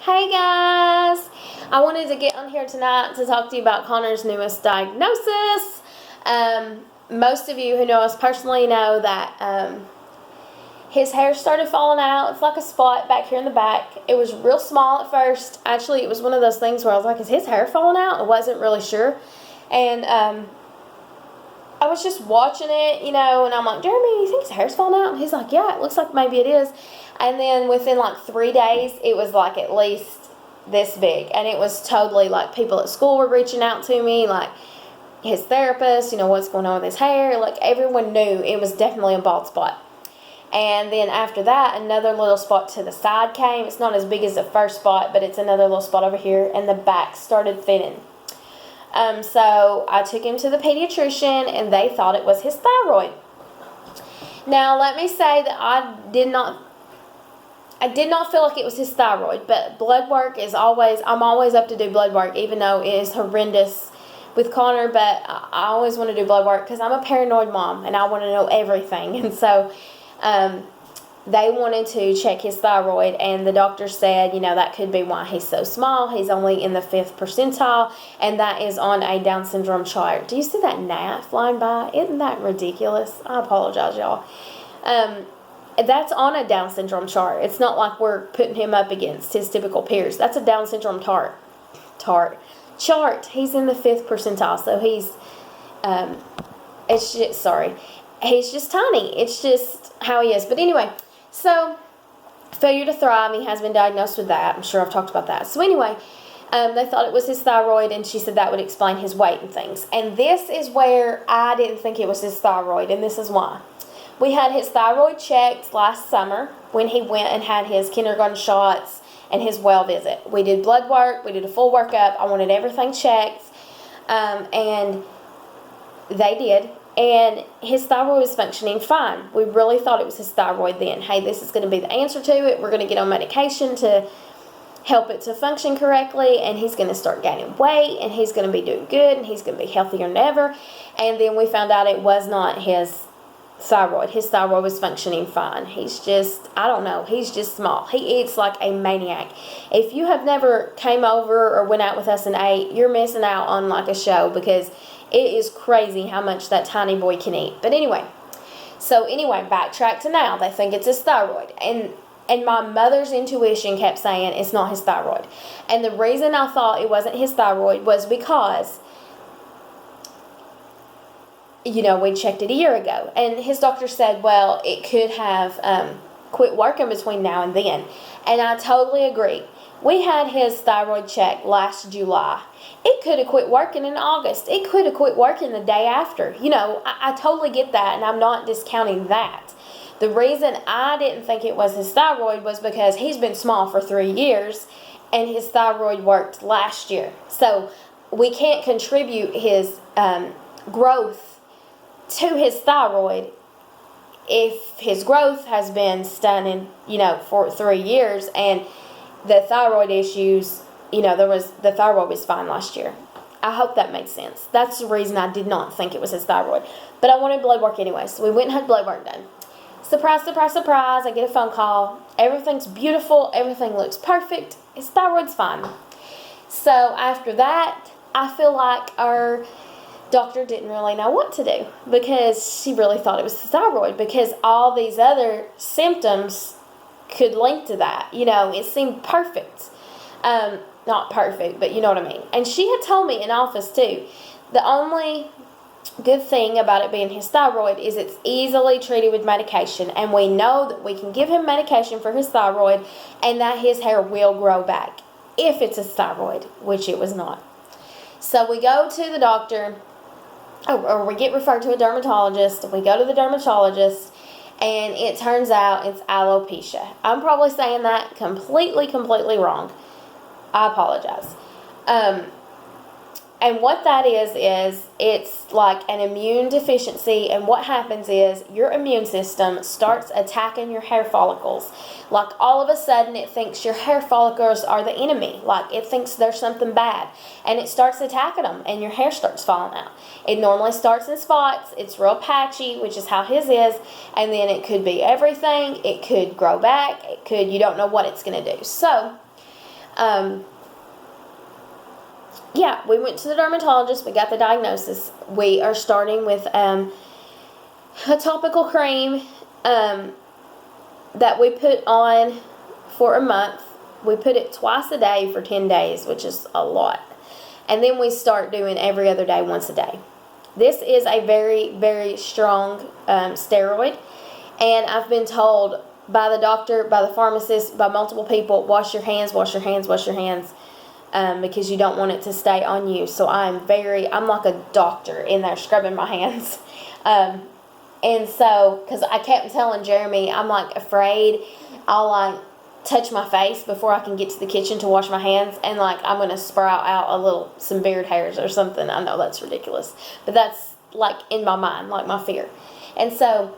Hey guys! I wanted to get on here tonight to talk to you about Connor's newest diagnosis. Most of you who know us personally know that his hair started falling out. It's like a spot back here in the back. It was real small at first. Actually, it was one of those things where I was like, is his hair falling out? I wasn't really sure. And I was just watching it, and I'm like, Jeremy, you think his hair's falling out? And he's like, yeah, it looks like maybe it is. And then within like 3 days, it was like at least this big. And it was totally like people at school were reaching out to me, like his therapist, what's going on with his hair. Like everyone knew it was definitely a bald spot. And then after that, another little spot to the side came. It's not as big as the first spot, but it's another little spot over here. And the back started thinning. So I took him to the pediatrician, and they thought it was his thyroid. Now, let me say that I did not feel like it was his thyroid, but blood work is I'm always up to do blood work, even though it is horrendous with Connor, but I always want to do blood work because I'm a paranoid mom, and I want to know everything. And so they wanted to check his thyroid, and the doctor said, that could be why he's so small. He's only in the 5th percentile, and that is on a Down syndrome chart. Do you see that gnat flying by? Isn't that ridiculous? I apologize, y'all. That's on a Down syndrome chart. It's not like we're putting him up against his typical peers. That's a Down syndrome chart. He's in the 5th percentile, so he's he's just tiny. It's just how he is. But anyway, so failure to thrive, he has been diagnosed with that. I'm sure I've talked about that. So anyway, they thought it was his thyroid, and she said that would explain his weight and things. And this is where I didn't think it was his thyroid, and this is why. We had his thyroid checked last summer when he went and had his kindergarten shots and his well visit. We did blood work. We did a full workup. I wanted everything checked, and they did. And his thyroid was functioning fine. We really thought it was his thyroid then. Hey, this is going to be the answer to it. We're going to get on medication to help it to function correctly, and he's going to start gaining weight, and he's going to be doing good, and he's going to be healthier than ever. And then we found out it was not his thyroid. His thyroid was functioning fine. He's just, I don't know, he's just small. He eats like a maniac. If you have never came over or went out with us and ate, you're missing out on like a show, because it is crazy how much that tiny boy can eat. But anyway, backtrack to now. They think it's his thyroid. And my mother's intuition kept saying it's not his thyroid. And the reason I thought it wasn't his thyroid was because, we checked it a year ago. And his doctor said, well, it could have quit working between now and then. And I totally agree. We had his thyroid check last July. It could have quit working in August. It could have quit working the day after. I totally get that, and I'm not discounting that. The reason I didn't think it was his thyroid was because he's been small for 3 years, and his thyroid worked last year. So we can't contribute his growth to his thyroid if his growth has been stunning, for 3 years, and the thyroid issues, the thyroid was fine last year. I hope that makes sense. That's the reason I did not think it was his thyroid. But I wanted blood work anyway, so we went and had blood work done. Surprise, surprise, surprise, I get a phone call. Everything's beautiful. Everything looks perfect. His thyroid's fine. So after that, I feel like our doctor didn't really know what to do, because she really thought it was the thyroid, because all these other symptoms could link to that. It seemed perfect. Not perfect, but you know what I mean. And she had told me in office too, the only good thing about it being his thyroid is it's easily treated with medication, and we know that we can give him medication for his thyroid, and that his hair will grow back if it's his thyroid, which it was not. So we go to the doctor, or we get referred to a dermatologist. We go to the dermatologist, and it turns out it's alopecia. I'm probably saying that completely wrong. I apologize. And what that is it's like an immune deficiency, and what happens is your immune system starts attacking your hair follicles. Like all of a sudden it thinks your hair follicles are the enemy, like it thinks there's something bad, and it starts attacking them, and your hair starts falling out. It normally starts in spots, it's real patchy, which is how his is, and then it could be everything. It could grow back, you don't know what it's going to do. So Yeah, we went to the dermatologist. We got the diagnosis. We are starting with a topical cream that we put on for a month. We put it twice a day for 10 days, which is a lot. And then we start doing every other day, once a day. This is a very, very strong steroid. And I've been told by the doctor, by the pharmacist, by multiple people, wash your hands, wash your hands, wash your hands. Because you don't want it to stay on you. So I'm like a doctor in there scrubbing my hands. And so, because I kept telling Jeremy, I'm like afraid I'll like touch my face before I can get to the kitchen to wash my hands, and like I'm going to sprout out some beard hairs or something. I know that's ridiculous, but that's like in my mind, like my fear. And so,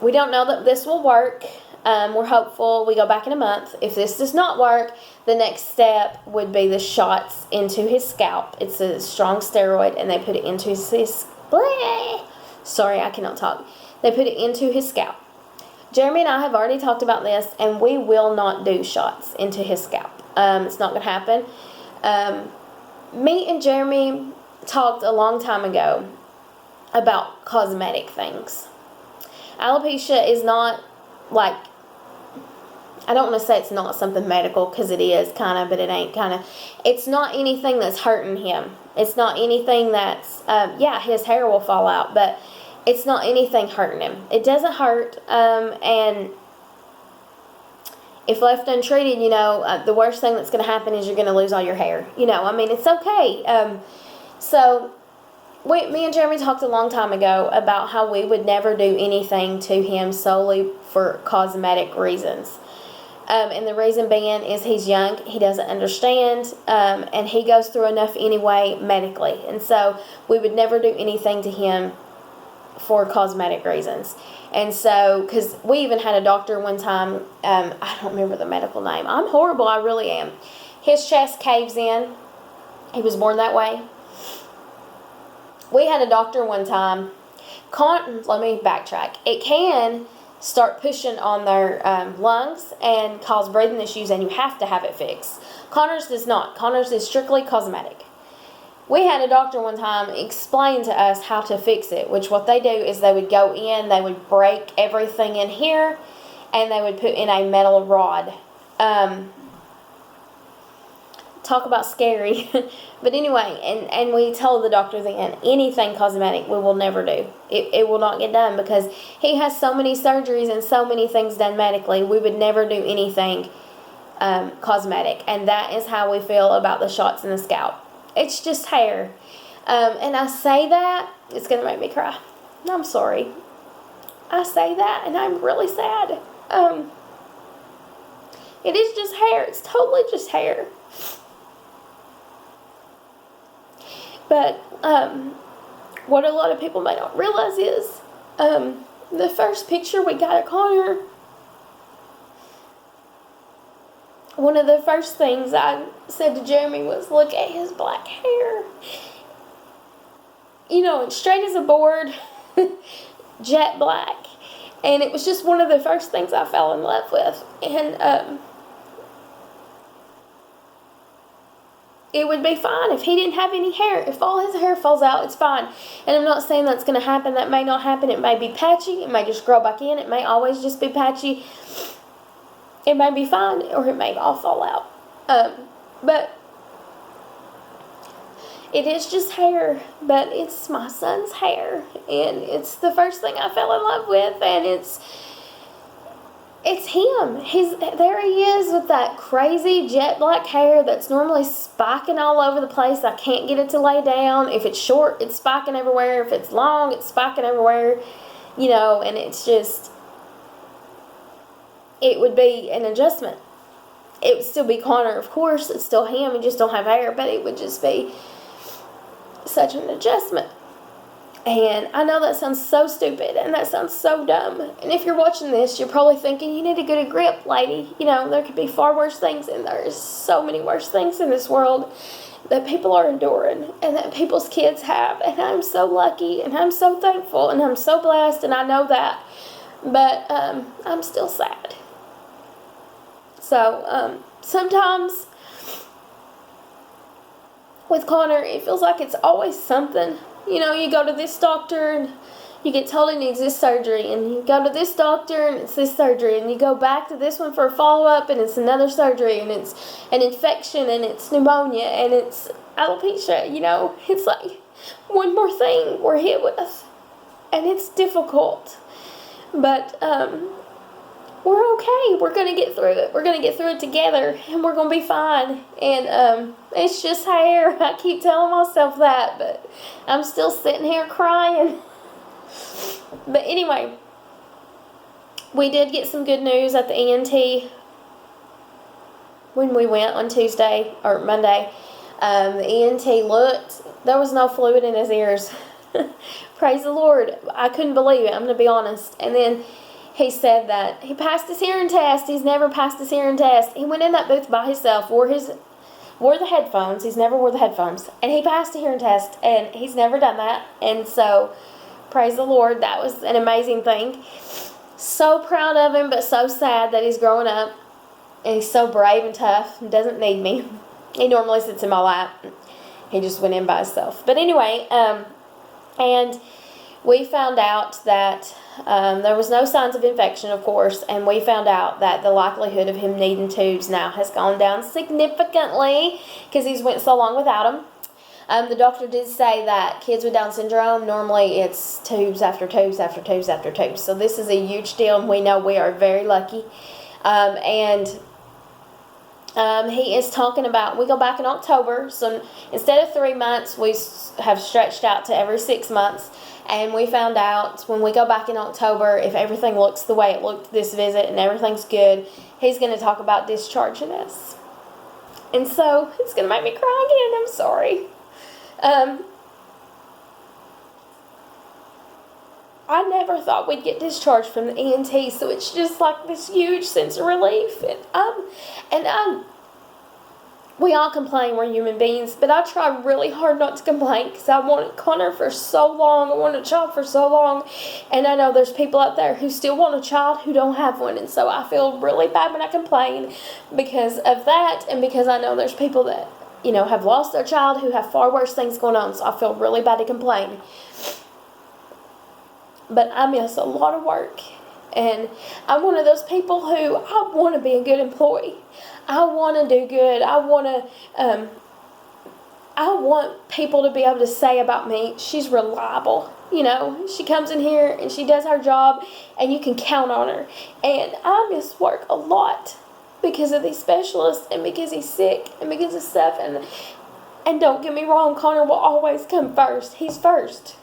we don't know that this will work. We're hopeful. We go back in a month. If this does not work, the next step would be the shots into his scalp. It's a strong steroid, and they put it into his... Sorry, I cannot talk. They put it into his scalp. Jeremy and I have already talked about this, and we will not do shots into his scalp. It's not going to happen. Me and Jeremy talked a long time ago about cosmetic things. Alopecia is not like... I don't want to say it's not something medical, because it is kind of, but it ain't kind of. It's not anything that's hurting him. It's not anything that's, his hair will fall out, but it's not anything hurting him. It doesn't hurt, and if left untreated, the worst thing that's going to happen is you're going to lose all your hair. It's okay. So, me and Jeremy talked a long time ago about how we would never do anything to him solely for cosmetic reasons. And the reason being is he's young, he doesn't understand, and he goes through enough anyway medically. And so we would never do anything to him for cosmetic reasons. And so, because we even had a doctor one time, I don't remember the medical name. I'm horrible, I really am. His chest caves in. He was born that way. We had a doctor one time. Let me backtrack. It can start pushing on their lungs and cause breathing issues, and you have to have it fixed. Connor's does not. Connor's is strictly cosmetic. We had a doctor one time explain to us how to fix it, which what they do is they would go in, they would break everything in here, and they would put in a metal rod. Talk about scary. But anyway, and we told the doctor then, anything cosmetic we will never do. It will not get done, because he has so many surgeries and so many things done medically. We would never do anything cosmetic. And that is how we feel about the shots in the scalp. It's just hair. And I say that, it's going to make me cry. I'm sorry. I say that, and I'm really sad. It is just hair. It's totally just hair. But what a lot of people may not realize is the first picture we got of Connor, one of the first things I said to Jeremy was, look at his black hair. And straight as a board, jet black. And it was just one of the first things I fell in love with. And it would be fine if he didn't have any hair. If all his hair falls out, it's fine. And I'm not saying that's going to happen. That may not happen. It may be patchy. It may just grow back in. It may always just be patchy. It may be fine, or it may all fall out. But it is just hair. But it's my son's hair. And it's the first thing I fell in love with. And it's him. There he is with that crazy jet black hair that's normally spiking all over the place. I can't get it to lay down. If it's short, it's spiking everywhere. If it's long, it's spiking everywhere. And it's just, it would be an adjustment. It would still be Connor, of course. It's still him. He just don't have hair, but it would just be such an adjustment. And I know that sounds so stupid, and that sounds so dumb. And if you're watching this, you're probably thinking, you need to get a grip, lady. There could be far worse things, and there's so many worse things in this world that people are enduring, and that people's kids have. And I'm so lucky, and I'm so thankful, and I'm so blessed, and I know that. But I'm still sad. So, sometimes with Connor, it feels like it's always something. You know, you go to this doctor and you get told he needs this surgery, and you go to this doctor and it's this surgery, and you go back to this one for a follow-up and it's another surgery, and it's an infection, and it's pneumonia, and it's alopecia. You know, it's like one more thing we're hit with, and it's difficult, but we're okay. We're going to get through it. We're going to get through it together, and we're going to be fine. And it's just hair. I keep telling myself that, but I'm still sitting here crying. But anyway, we did get some good news at the ENT when we went on Tuesday or Monday. The ENT looked. There was no fluid in his ears. Praise the Lord. I couldn't believe it. I'm going to be honest. And then he said that he passed his hearing test. He's never passed his hearing test. He went in that booth by himself, wore the headphones. He's never wore the headphones. And he passed a hearing test, and he's never done that. And so, praise the Lord. That was an amazing thing. So proud of him, but so sad that he's growing up. And he's so brave and tough and doesn't need me. He normally sits in my lap. He just went in by himself. But anyway, and we found out that there was no signs of infection, of course, and we found out that the likelihood of him needing tubes now has gone down significantly because he's went so long without them. The doctor did say that kids with Down syndrome, normally it's tubes after tubes after tubes after tubes. So this is a huge deal, and we know we are very lucky. He is talking about, we go back in October, so instead of 3 months, we have stretched out to every 6 months. And we found out when we go back in October, if everything looks the way it looked this visit and everything's good, he's going to talk about discharging us. And so it's going to make me cry again. I'm sorry. I never thought we'd get discharged from the ENT, so it's just like this huge sense of relief. We all complain, we're human beings, but I try really hard not to complain because I wanted Connor for so long. I wanted a child for so long, and I know there's people out there who still want a child who don't have one, and so I feel really bad when I complain because of that, and because I know there's people that, you know, have lost their child who have far worse things going on, so I feel really bad to complain. But I miss a lot of work, and I'm one of those people who I want to be a good employee. I want to do good. I want people to be able to say about me, she's reliable. You know, she comes in here and she does her job, and you can count on her. And I miss work a lot because of these specialists, and because he's sick, and because of stuff. And don't get me wrong, Connor will always come first. He's first.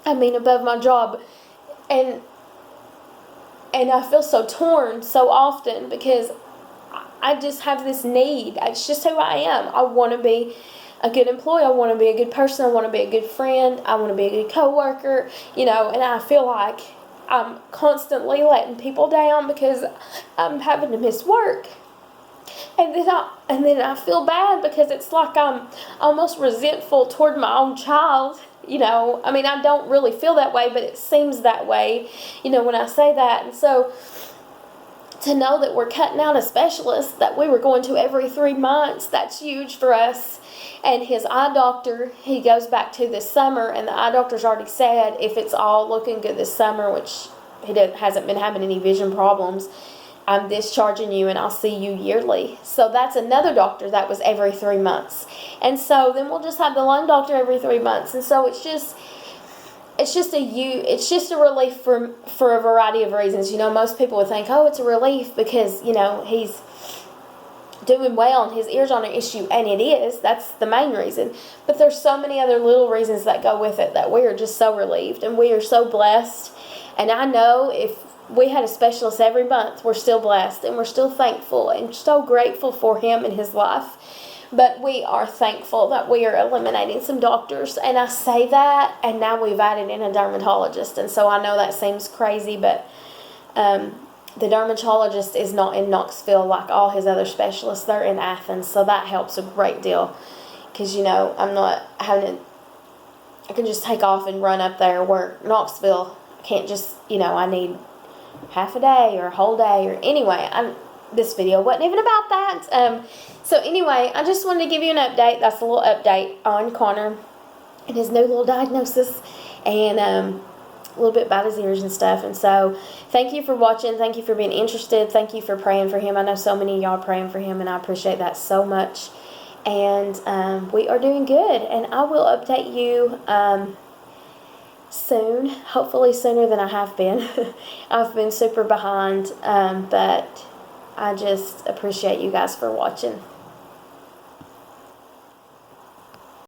I mean, above my job. And I feel so torn so often because I just have this need. It's just who I am. I want to be a good employee. I want to be a good person. I want to be a good friend. I want to be a good coworker. You know, and I feel like I'm constantly letting people down because I'm having to miss work. And then I feel bad because it's like I'm almost resentful toward my own child. You know, I mean, I don't really feel that way, but it seems that way, you know, when I say that. And so to know that we're cutting out a specialist that we were going to every 3 months, that's huge for us. And his eye doctor, he goes back to this summer, and the eye doctor's already said if it's all looking good this summer, which he hasn't been having any vision problems, I'm discharging you and I'll see you yearly. So that's another doctor that was every 3 months. And so then we'll just have the lung doctor every 3 months. And so it's just a relief for a variety of reasons. You know, most people would think, oh, it's a relief because, you know, he's doing well and his ears aren't an issue, and it is. That's the main reason. But there's so many other little reasons that go with it that we are just so relieved, and we are so blessed. And I know if we had a specialist every month, we're still blessed, and we're still thankful and so grateful for him and his life. But we are thankful that we are eliminating some doctors. And I say that, and now we've added in a dermatologist. And so I know that seems crazy, but the dermatologist is not in Knoxville like all his other specialists. They're in Athens, so that helps a great deal. Because, you know, I'm not having to, I can just take off and run up there, where Knoxville, I can't just, you know, I need half a day or a whole day, or anyway, this video wasn't even about that. So anyway, I just wanted to give you an update. That's a little update on Connor and his new little diagnosis, and a little bit about his ears and stuff. And so thank you for watching. Thank you for being interested. Thank you for praying for him. I know so many of y'all praying for him, and I appreciate that so much. And we are doing good, and I will update you soon, hopefully sooner than I have been. I've been super behind, but I just appreciate you guys for watching.